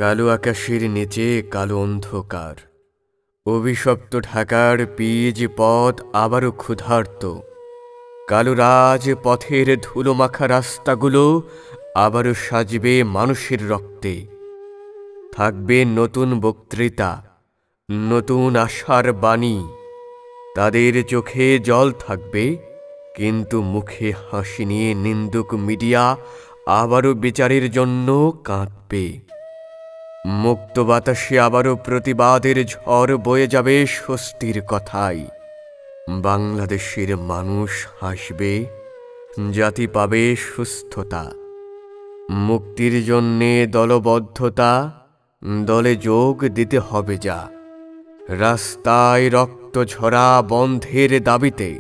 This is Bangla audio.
কালো আকাশের নিচে কালো অন্ধকার, অভিশপ্ত ঢাকার পিচ পথ আবারও ক্ষুধার্ত। কালো রাজ পথের ধুলোমাখা রাস্তাগুলো আবারও সাজবে মানুষের রক্তে। থাকবে নতুন বক্তৃতা, নতুন আশার বাণী। তাদের চোখে জল থাকবে, কিন্তু মুখে হাসি নিয়ে নিন্দুক মিডিয়া আবারও বিচারের জন্য কাঁদবে। মুক্ত বাতাসে আবারও প্রতিবাদের ঝড় বয়ে যাবে স্বস্তির কথায়। বাংলাদেশের মানুষ হাসবে, জাতি পাবে সুস্থতা। মুক্তির জন্যে দলবদ্ধতা, দলে যোগ দিতে হবে যা। রাস্তায় রক্ত ঝরা বন্ধের দাবিতে